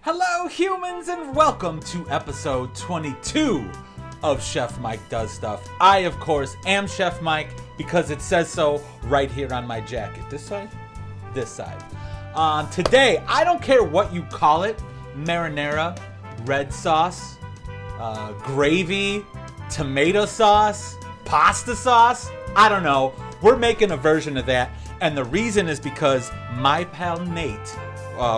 Hello, humans, and welcome to episode 22 of Chef Mike Does Stuff. I, of course, am Chef Mike because it says so right here on my jacket. This side? This side. Today, I don't care what you call it, marinara, red sauce, gravy, tomato sauce, pasta sauce, I don't know. We're making a version of that, and the reason is because my pal Nate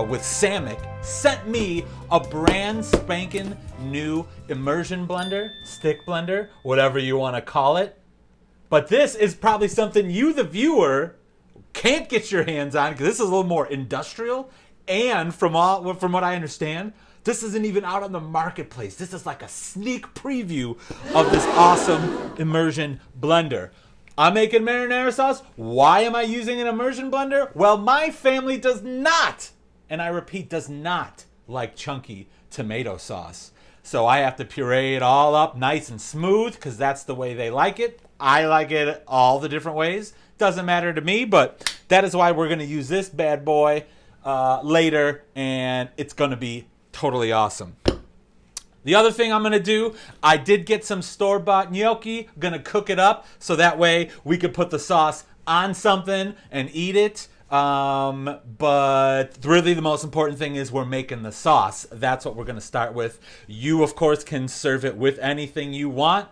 with Sammic sent me a brand spanking new immersion blender, stick blender, whatever you want to call it. But this is probably something you, the viewer, can't get your hands on because this is a little more industrial. And from what I understand, this isn't even out on the marketplace. This is like a sneak preview of this awesome immersion blender. I'm making marinara sauce. Why am I using an immersion blender? Well, my family does not, and I repeat, does not like chunky tomato sauce. So I have to puree it all up nice and smooth because that's the way they like it. I like it all the different ways. Doesn't matter to me, but that is why we're going to use this bad boy later, and it's going to be totally awesome. The other thing I'm going to do, I did get some store-bought gnocchi. Going to cook it up so that way we could put the sauce on something and eat it. But really the most important thing is we're making the sauce. That's what we're going to start with. You, of course, can serve it with anything you want.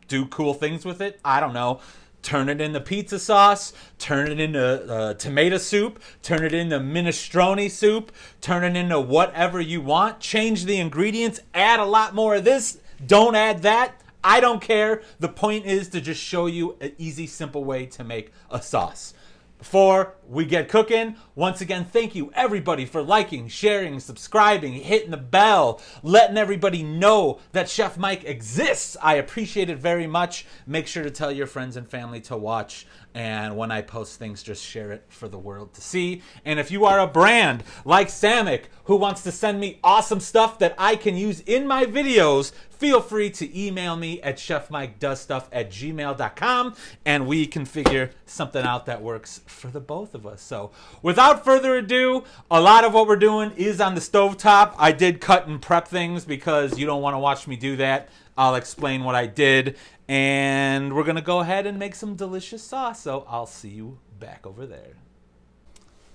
Do cool things with it. I don't know. Turn it into pizza sauce. Turn it into tomato soup. Turn it into minestrone soup. Turn it into whatever you want. Change the ingredients. Add a lot more of this. Don't add that. I don't care. The point is to just show you an easy, simple way to make a sauce. Before we get cooking, once again, thank you everybody for liking, sharing, subscribing, hitting the bell, letting everybody know that Chef Mike exists. I appreciate it very much. Make sure to tell your friends and family to watch. And when I post things, just share it for the world to see. And if you are a brand like Sammic who wants to send me awesome stuff that I can use in my videos, feel free to email me at chefmikedoesstuff@gmail.com and we can figure something out that works for the both of us. So without further ado, a lot of what we're doing is on the stovetop. I did cut and prep things because you don't want to watch me do that. I'll explain what I did, and we're going to go ahead and make some delicious sauce. So I'll see you back over there.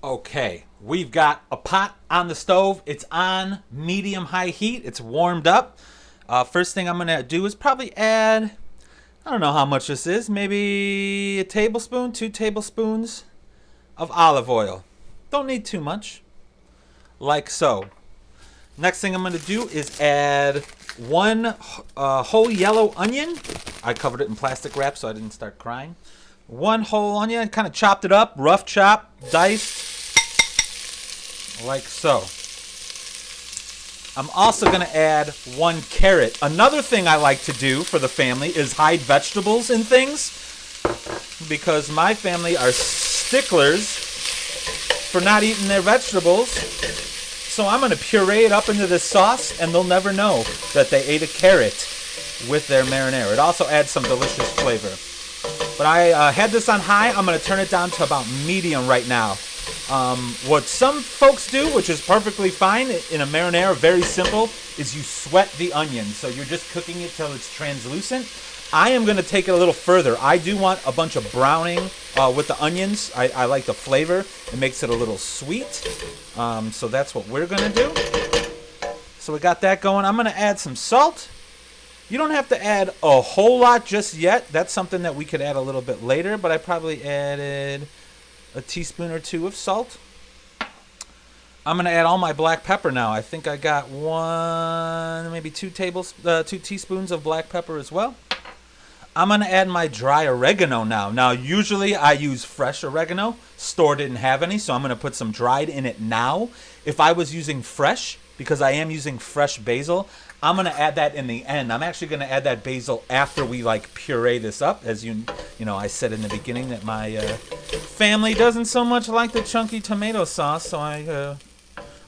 Okay, we've got a pot on the stove. It's on medium-high heat. It's warmed up. First thing I'm going to do is probably add, I don't know how much this is, maybe a tablespoon, 2 tablespoons of olive oil. Don't need too much, like so. Next thing I'm going to do is add 1 whole yellow onion. I covered it in plastic wrap so I didn't start crying. 1 whole onion, kind of chopped it up, rough chop, diced, like so. I'm also going to add 1 carrot. Another thing I like to do for the family is hide vegetables in things because my family are sticklers for not eating their vegetables. So I'm going to puree it up into this sauce and they'll never know that they ate a carrot with their marinara. It also adds some delicious flavor. But I had this on high. I'm going to turn it down to about medium right now. What some folks do, which is perfectly fine in a marinara, very simple, is you sweat the onion. So you're just cooking it till it's translucent. I am going to take it a little further. I do want a bunch of browning with the onions. I like the flavor. It makes it a little sweet. So that's what we're going to do. So we got that going. I'm going to add some salt. You don't have to add a whole lot just yet. That's something that we could add a little bit later, but I probably added a teaspoon or 2 of salt. I'm going to add all my black pepper now. I think I got 1, maybe 2 teaspoons of black pepper as well. I'm going to add my dry oregano now. Now, usually I use fresh oregano. Store didn't have any, so I'm going to put some dried in it now. If I was using fresh, because I am using fresh basil, I'm going to add that in the end. I'm actually going to add that basil after we puree this up. As you know, I said in the beginning that my family doesn't so much like the chunky tomato sauce, so I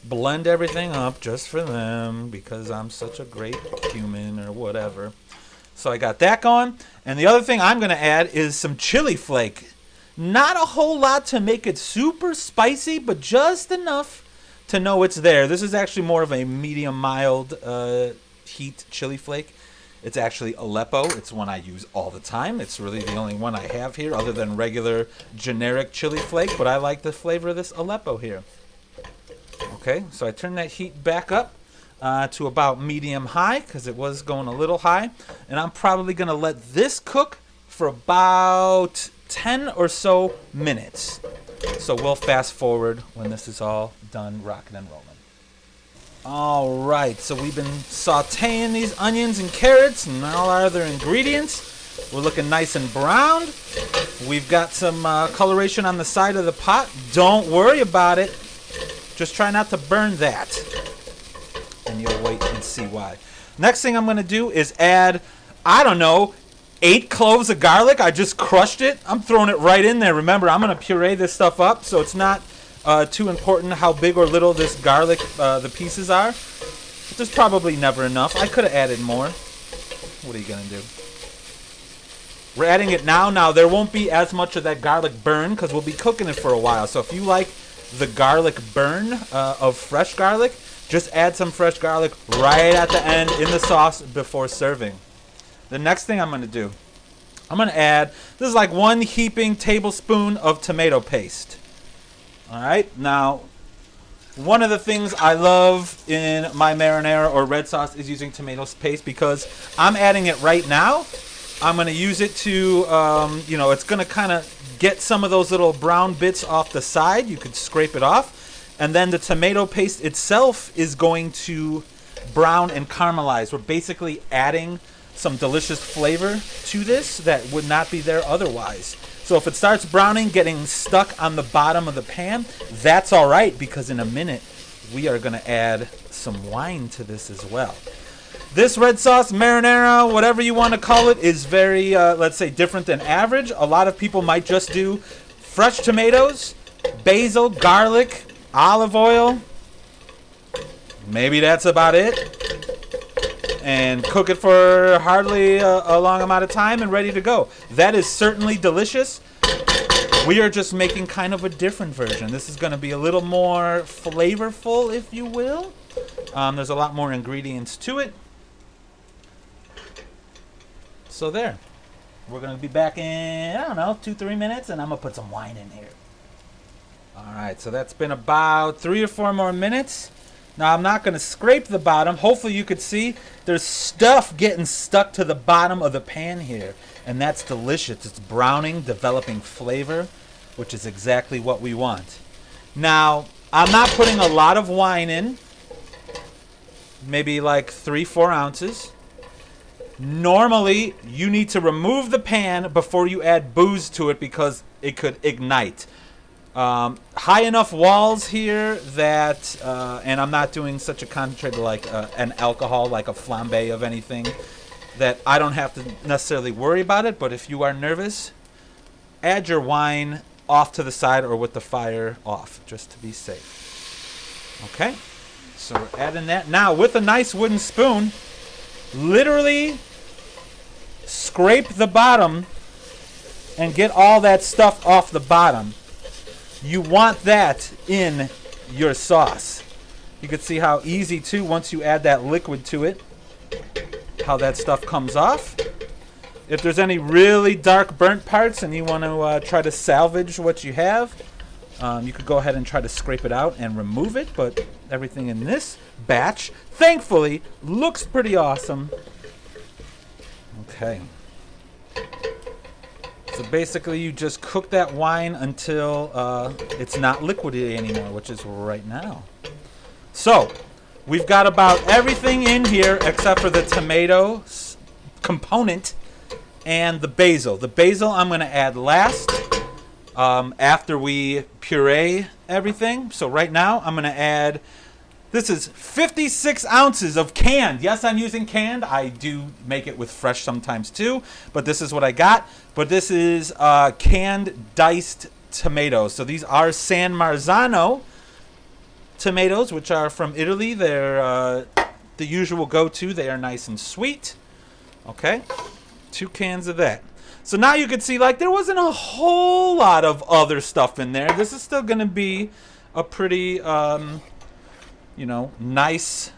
blend everything up just for them because I'm such a great human or whatever. So I got that going. And the other thing I'm going to add is some chili flake. Not a whole lot to make it super spicy, but just enough to know it's there. This is actually more of a medium mild heat chili flake. It's actually Aleppo. It's one I use all the time. It's really the only one I have here other than regular generic chili flake, but I like the flavor of this Aleppo here. Okay, so I turn that heat back up to about medium high because it was going a little high, and I'm probably going to let this cook for about 10 or so minutes. So we'll fast forward when this is all done rocking and rolling. All right, so we've been sauteing these onions and carrots and all our other ingredients. We're looking nice and browned. We've got some coloration on the side of the pot. Don't worry about it. Just try not to burn that. And you'll wait and see why. Next thing I'm going to do is add, I don't know, 8 cloves of garlic. I just crushed it. I'm throwing it right in there. Remember, I'm going to puree this stuff up, so it's not too important how big or little this garlic, the pieces are. But there's probably never enough. I could have added more. What are you going to do? We're adding it now. Now, there won't be as much of that garlic burn because we'll be cooking it for a while. So if you like the garlic burn of fresh garlic, just add some fresh garlic right at the end in the sauce before serving. The next thing I'm going to do, I'm going to add, this is like 1 heaping tablespoon of tomato paste. All right, now, one of the things I love in my marinara or red sauce is using tomato paste because I'm adding it right now. I'm going to use it to, it's going to kind of get some of those little brown bits off the side. You could scrape it off. And then the tomato paste itself is going to brown and caramelize. We're basically adding some delicious flavor to this that would not be there otherwise. So if it starts browning, getting stuck on the bottom of the pan, that's all right because in a minute we are going to add some wine to this as well. This red sauce, marinara, whatever you want to call it, is very, let's say, different than average. A lot of people might just do fresh tomatoes, basil, garlic, olive oil. Maybe that's about it. And cook it for hardly a long amount of time and ready to go. That is certainly delicious. We are just making kind of a different version. This is going to be a little more flavorful, if you will. There's a lot more ingredients to it. So there. We're going to be back in, 2-3 minutes, and I'm going to put some wine in here. All right, so that's been about 3 or 4 more minutes. Now, I'm not going to scrape the bottom. Hopefully, you could see there's stuff getting stuck to the bottom of the pan here, and that's delicious. It's browning, developing flavor, which is exactly what we want. Now, I'm not putting a lot of wine in, maybe like 3-4 ounces. Normally, you need to remove the pan before you add booze to it because it could ignite. High enough walls here that, and I'm not doing such a concentrated like an alcohol, like a flambe of anything, that I don't have to necessarily worry about it. But if you are nervous, add your wine off to the side or with the fire off, just to be safe. Okay, so we're adding that. Now, with a nice wooden spoon, literally scrape the bottom and get all that stuff off the bottom. You want that in your sauce. You can see how easy, too, once you add that liquid to it, how that stuff comes off. If there's any really dark burnt parts and you want to try to salvage what you have, you could go ahead and try to scrape it out and remove it. But everything in this batch, thankfully, looks pretty awesome. Okay. So basically, you just cook that wine until it's not liquidy anymore, which is right now. So, we've got about everything in here except for the tomato component and the basil. The basil I'm going to add last after we puree everything. So right now, I'm going to add, this is 56 ounces of canned. Yes, I'm using canned. I do make it with fresh sometimes too, but this is what I got. But this is canned diced tomatoes. So these are San Marzano tomatoes, which are from Italy. They're the usual go-to. They are nice and sweet. Okay, 2 cans of that. So now you can see, like, there wasn't a whole lot of other stuff in there. This is still going to be a pretty you know, nice.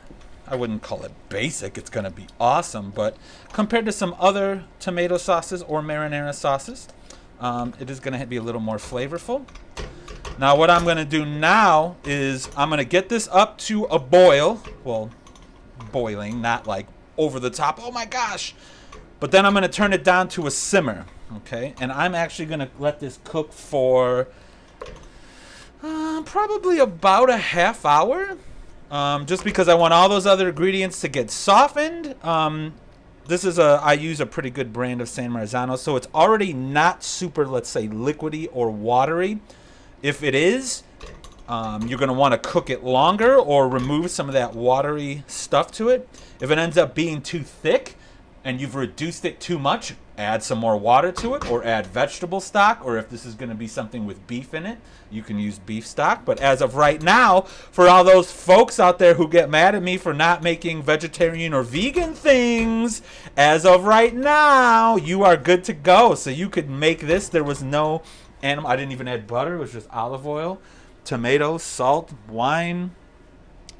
I wouldn't call it basic. It's going to be awesome. But compared to some other tomato sauces or marinara sauces, it is going to be a little more flavorful. Now, what I'm going to do now is I'm going to get this up to a boil. Well, boiling, not like over the top. Oh, my gosh. But then I'm going to turn it down to a simmer. Okay? And I'm actually going to let this cook for probably about a half hour. Just because I want all those other ingredients to get softened. I use a pretty good brand of San Marzano, so it's already not super, let's say, liquidy or watery. If it is, you're going to want to cook it longer or remove some of that watery stuff to it. If it ends up being too thick and you've reduced it too much, add some more water to it or add vegetable stock. Or if this is going to be something with beef in it, you can use beef stock. But as of right now, for all those folks out there who get mad at me for not making vegetarian or vegan things, as of right now, you are good to go. So you could make this. There was no animal. I didn't even add butter. It was just olive oil, tomatoes, salt, wine.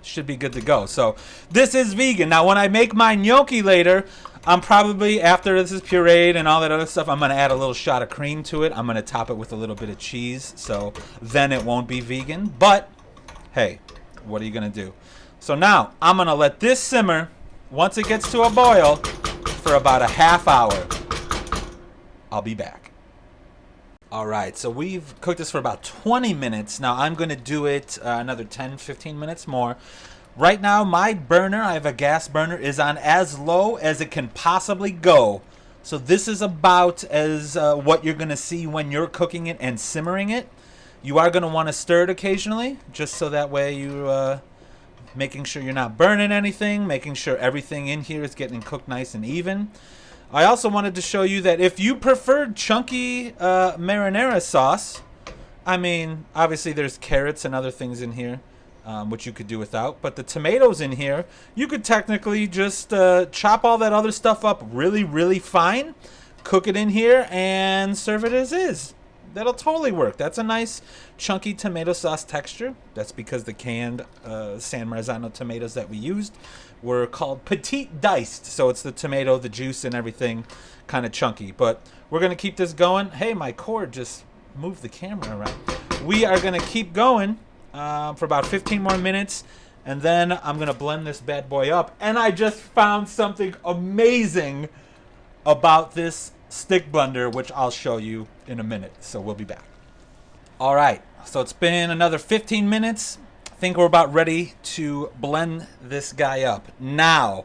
Should be good to go. So this is vegan. Now, when I make my gnocchi later, I'm probably, after this is pureed and all that other stuff, I'm going to add a little shot of cream to it. I'm going to top it with a little bit of cheese. So then it won't be vegan. But, hey, what are you going to do? So now I'm going to let this simmer, once it gets to a boil, for about a half hour. I'll be back. All right, so we've cooked this for about 20 minutes. Now I'm going to do it another 10, 15 minutes more. Right now, my burner, I have a gas burner, is on as low as it can possibly go. So this is about as what you're going to see when you're cooking it and simmering it. You are going to want to stir it occasionally, just so that way you're making sure you're not burning anything, making sure everything in here is getting cooked nice and even. I also wanted to show you that if you preferred chunky marinara sauce, I mean, obviously there's carrots and other things in here, which you could do without. But the tomatoes in here, you could technically just chop all that other stuff up really, really fine, cook it in here, and serve it as is. That'll totally work. That's a nice chunky tomato sauce texture. That's because the canned San Marzano tomatoes that we used were called petite diced. So it's the tomato, the juice, and everything kind of chunky. But we're going to keep this going. Hey, my cord just moved the camera around. We are going to keep going for about 15 more minutes. And then I'm going to blend this bad boy up. And I just found something amazing about this stick blender, which I'll show you in a minute. So we'll be back. All right. So it's been another 15 minutes. I think we're about ready to blend this guy up. Now,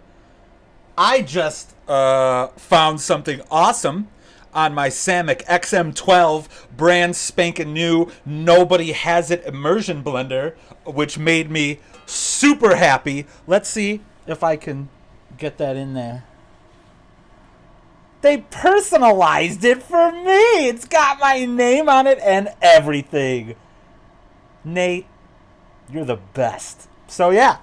I just found something awesome on my Sammic XM12 brand spanking new nobody has it immersion blender, which made me super happy. Let's see if I can get that in there. They personalized it for me. It's got my name on it and everything. Nate, you're the best. So yeah.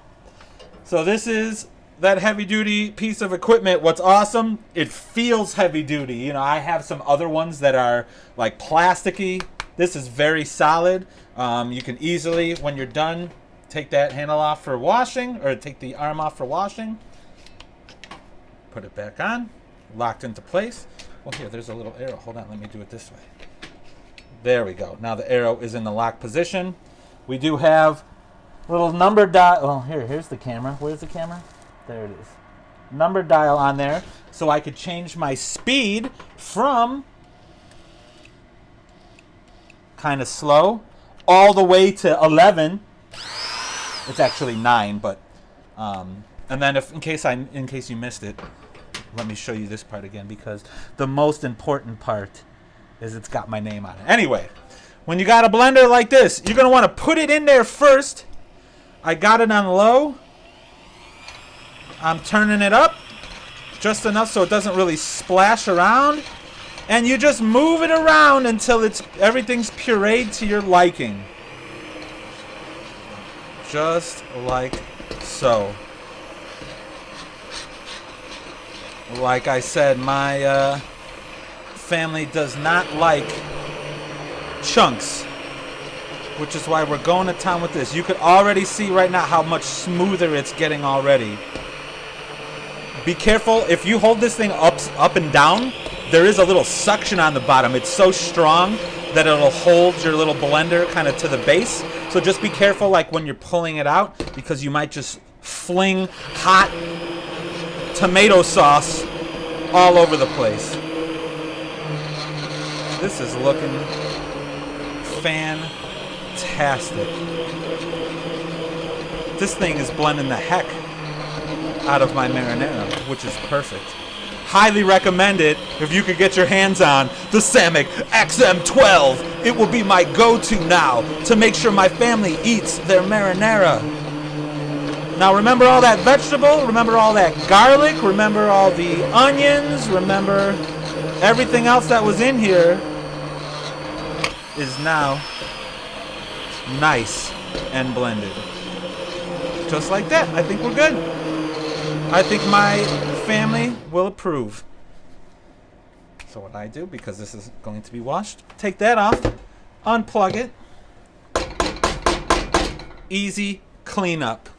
So this is that heavy duty piece of equipment. What's awesome, it feels heavy duty. You know, I have some other ones that are like plasticky. This is very solid. You can easily, when you're done, take that handle off for washing, or take the arm off for washing. Put it back on. Locked into place. Well, here, there's a little arrow. Hold on, let me do it this way. There we go. Now the arrow is in the lock position. We do have little number dial. Oh, here's the camera. Where's the camera? There it is. Number dial on there, so I could change my speed from kind of slow all the way to 11. It's actually 9, but and then in case you missed it, let me show you this part again, because the most important part is it's got my name on it. Anyway, when you got a blender like this, you're going to want to put it in there first. I got it on low. I'm turning it up just enough so it doesn't really splash around. And you just move it around until everything's pureed to your liking. Just like so. Like I said, my family does not like chunks. which is why we're going to town with this. You could already see right now how much smoother it's getting already. Be careful. If you hold this thing up and down, there is a little suction on the bottom. It's so strong that it'll hold your little blender kind of to the base. So just be careful like when you're pulling it out, because you might just fling hot tomato sauce all over the place. This is looking fantastic. This thing is blending the heck out of my marinara, which is perfect. Highly recommend it if you could get your hands on the Sammic XM12. It will be my go-to now to make sure my family eats their marinara. Now remember all that vegetable, remember all that garlic, remember all the onions, remember everything else that was in here is now nice and blended. Just like that. I think we're good. I think my family will approve. So what I do, because this is going to be washed, take that off, unplug it. Easy cleanup.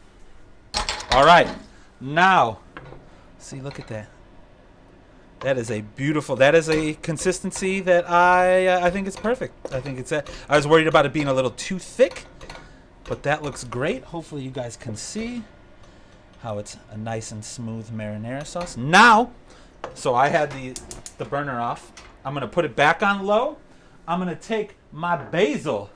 All right, now, see, look at that. That is a beautiful, that is a consistency that I think is perfect. I think it's I was worried about it being a little too thick, but that looks great. Hopefully you guys can see how it's a nice and smooth marinara sauce. Now, so I had the burner off. I'm gonna put it back on low. I'm gonna take my basil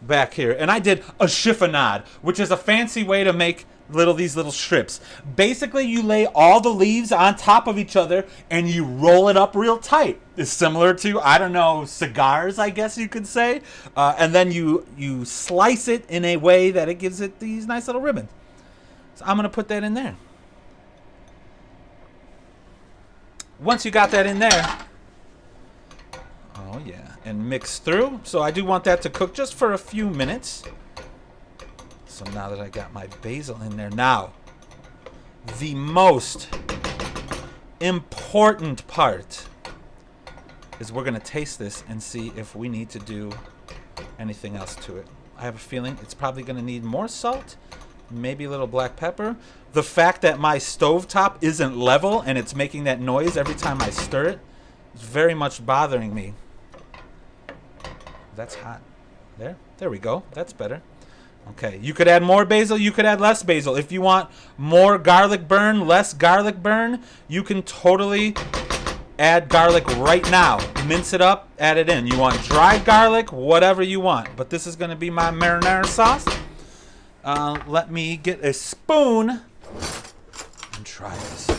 back here, and I did a chiffonade, which is a fancy way to make these little strips. Basically, you lay all the leaves on top of each other and you roll it up real tight. It's similar to, I don't know, cigars, I guess you could say. And then you slice it in a way that it gives it these nice little ribbons. So I'm going to put that in there. Once you got that in there, oh yeah, and mix through. So I do want that to cook just for a few minutes. So now that I got my basil in there, now the most important part is we're going to taste this and see if we need to do anything else to it. I have a feeling it's probably going to need more salt, maybe a little black pepper. The fact that my stovetop isn't level and it's making that noise every time I stir it is very much bothering me. That's hot. There we go. That's better. Okay, you could add more basil, you could add less basil. If you want more garlic burn, less garlic burn, you can totally add garlic right now. Mince it up, add it in. You want dried garlic, whatever you want. But this is going to be my marinara sauce. Let me get a spoon and try this.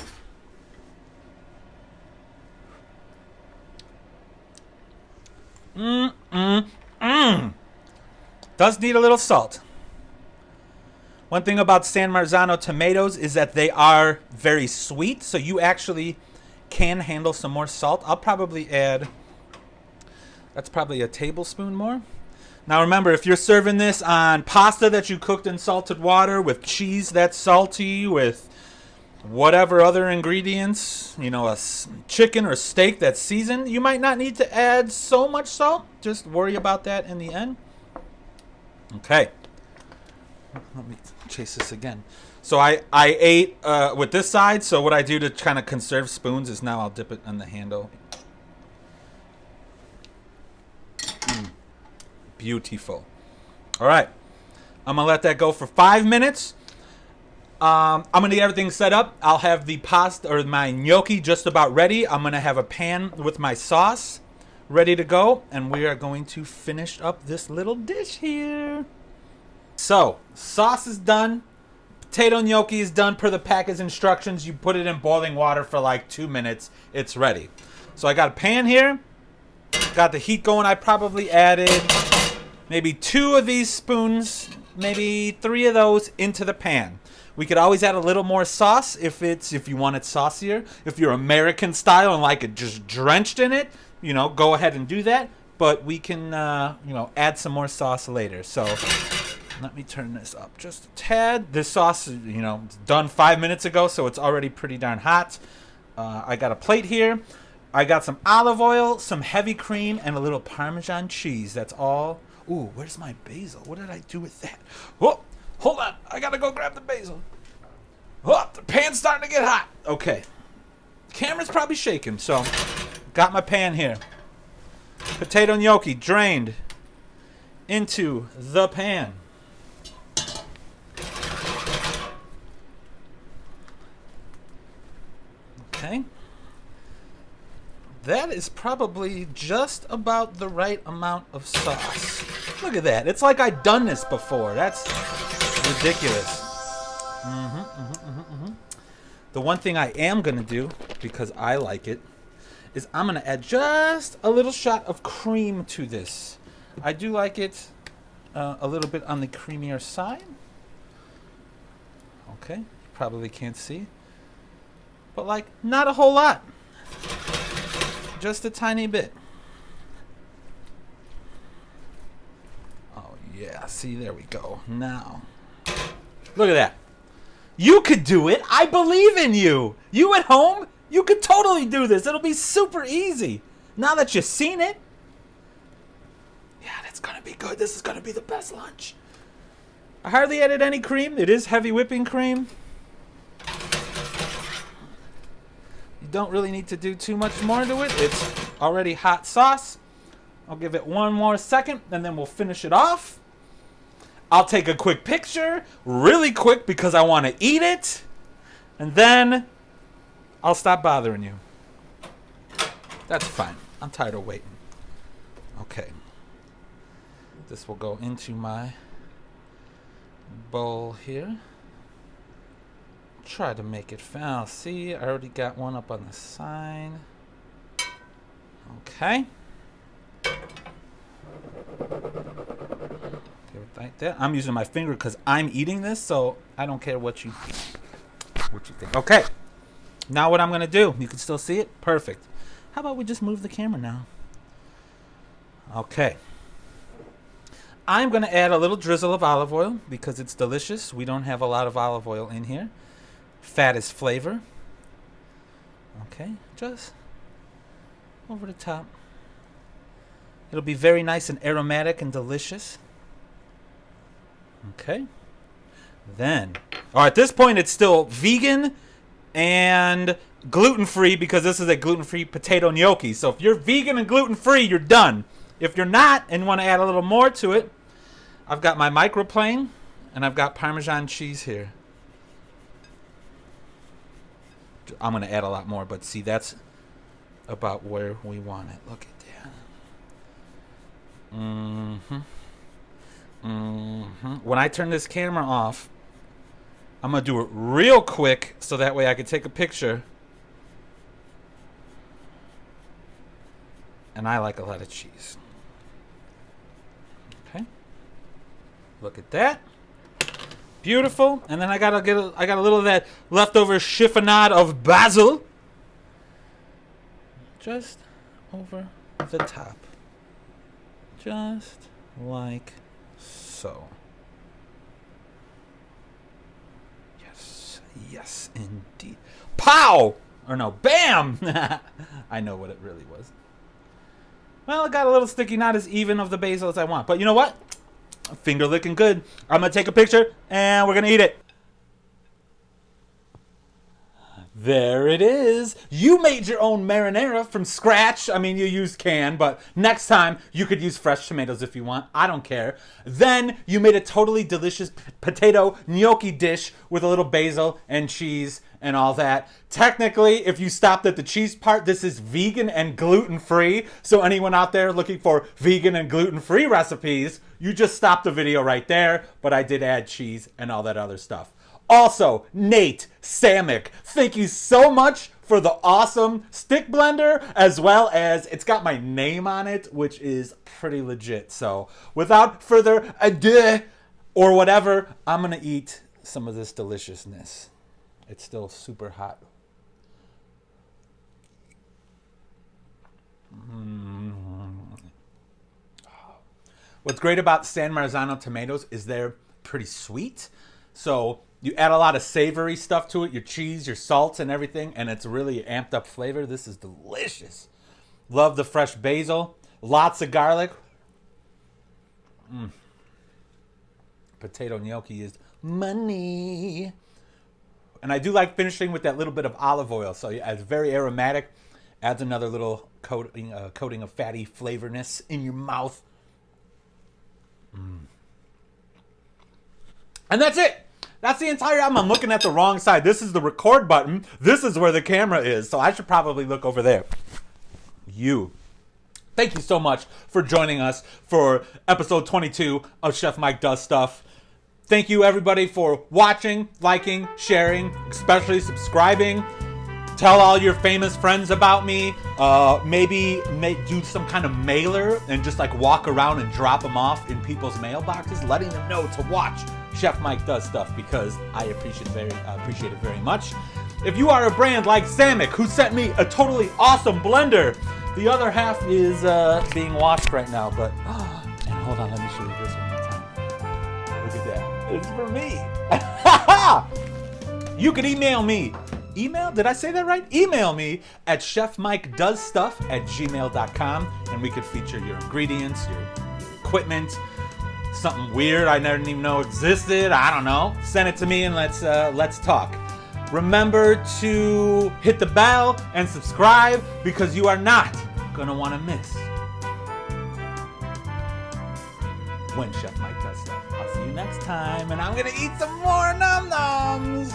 Does need a little salt. One thing about San Marzano tomatoes is that they are very sweet, so you actually can handle some more salt. I'll probably add, that's probably a tablespoon more. Now remember, if you're serving this on pasta that you cooked in salted water, with cheese that's salty, with whatever other ingredients, you know, a chicken or steak that's seasoned, you might not need to add so much salt. Just worry about that in the end. Okay. Let me chase this again. So I ate with this side, so what I do to kind of conserve spoons is now I'll dip it on the handle. Beautiful. All right. I'm going to let that go for 5 minutes. I'm going to get everything set up. I'll have the pasta or my gnocchi just about ready. I'm going to have a pan with my sauce ready to go, and we are going to finish up this little dish here. So, sauce is done. Potato gnocchi is done per the package instructions. You put it in boiling water for like 2 minutes. It's ready. So I got a pan here. Got the heat going. I probably added maybe 2 of these spoons, maybe 3 of those into the pan. We could always add a little more sauce if you want it saucier. If you're American style and like it just drenched in it, you know, go ahead and do that. But we can, you know, add some more sauce later. So let me turn this up just a tad. This sauce, you know, it's done 5 minutes ago, so it's already pretty darn hot. I got a plate here. I got some olive oil, some heavy cream, and a little Parmesan cheese. That's all Ooh, where's my basil? What did I do with that? Oh, hold on. I gotta go grab the basil. Oh, the pan's starting to get hot. Okay. Camera's probably shaking, so got my pan here. Potato gnocchi drained into the pan. Okay. That is probably just about the right amount of sauce. Look at that. It's like I've done this before. That's ridiculous. The one thing I am going to do, because I like it, is I'm going to add just a little shot of cream to this. I do like it a little bit on the creamier side. Okay, probably can't see. But like, not a whole lot. Just a tiny bit. Oh yeah, see, there we go. Now, look at that. You could do it. I believe in you. You at home, you could totally do this. It'll be super easy. Now that you've seen it. Yeah, that's going to be good. This is going to be the best lunch. I hardly added any cream. It is heavy whipping cream. You don't really need to do too much more to it. It's already hot sauce. I'll give it one more second, and then we'll finish it off. I'll take a quick picture, really quick, because I want to eat it. And then I'll stop bothering you. That's fine. I'm tired of waiting. Okay. This will go into my bowl here. Try to make it foul. See, I already got one up on the side. Okay. Like that. I'm using my finger because I'm eating this, so I don't care what you think. Okay. Now what I'm going to do, you can still see it? Perfect. How about we just move the camera now? Okay. I'm going to add a little drizzle of olive oil because it's delicious. We don't have a lot of olive oil in here. Fat is flavor. Okay. Just over the top. It'll be very nice and aromatic and delicious. Okay. Then, at this point it's still vegan and gluten-free because this is a gluten-free potato gnocchi. So if you're vegan and gluten-free, you're done. If you're not and want to add a little more to it, I've got my microplane and I've got Parmesan cheese here. I'm going to add a lot more, but see, that's about where we want it. Look at that. When I turn this camera off, I'm going to do it real quick so that way I can take a picture. And I like a lot of cheese. Okay. Look at that. Beautiful. And then I got a little of that leftover chiffonade of basil. Just over the top. Just like so. Yes, indeed. Pow! Or no, bam! I know what it really was. Well, it got a little sticky, not as even of the basil as I want. But you know what? Finger licking good. I'm going to take a picture, and we're going to eat it. There it is. You made your own marinara from scratch. I mean, you used canned, but next time you could use fresh tomatoes if you want. I don't care. Then you made a totally delicious potato gnocchi dish with a little basil and cheese and all that. Technically, if you stopped at the cheese part, this is vegan and gluten-free. So anyone out there looking for vegan and gluten-free recipes, you just stopped the video right there. But I did add cheese and all that other stuff. Also, Nate Sammic, thank you so much for the awesome stick blender, as well as it's got my name on it, which is pretty legit. So without further ado, or whatever, I'm going to eat some of this deliciousness. It's still super hot. What's great about San Marzano tomatoes is they're pretty sweet. So you add a lot of savory stuff to it, your cheese, your salts and everything, and it's really amped up flavor. This is delicious. Love the fresh basil. Lots of garlic. Potato gnocchi is money. And I do like finishing with that little bit of olive oil. So it's very aromatic. Adds another little coating of fatty flavorness in your mouth. And that's it. That's the entire album. I'm looking at the wrong side. This is the record button. This is where the camera is. So I should probably look over there. Thank you so much for joining us for episode 22 of Chef Mike Does Stuff. Thank you, everybody, for watching, liking, sharing, especially subscribing. Tell all your famous friends about me. Maybe do some kind of mailer and just like walk around and drop them off in people's mailboxes, letting them know to watch Chef Mike Does Stuff, because I appreciate it very much. If you are a brand like Sammic, who sent me a totally awesome blender, the other half is being washed right now. But and hold on, let me show you this one more time. Look at that. It's for me. You can email me. Did I say that right? Email me at chefmikedoesstuff@gmail.com, and we could feature your ingredients, your equipment, something weird I didn't even know existed. I don't know. Send it to me and let's talk. Remember to hit the bell and subscribe, because you are not gonna want to miss when Chef Mike Does Stuff. I'll see you next time, and I'm gonna eat some more Nom Noms.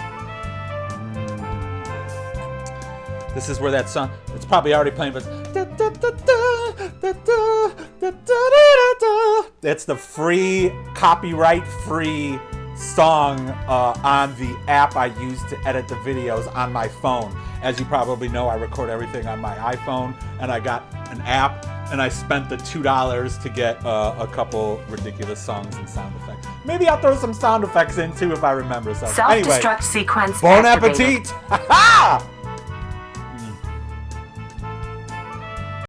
This is where that song, it's probably already playing, but it's the free, copyright-free song on the app I use to edit the videos on my phone. As you probably know, I record everything on my iPhone, and I got an app, and I spent the $2 to get a couple ridiculous songs and sound effects. Maybe I'll throw some sound effects in too if I remember something. Self-destruct sequence Bon activated. appetit! Ha ha!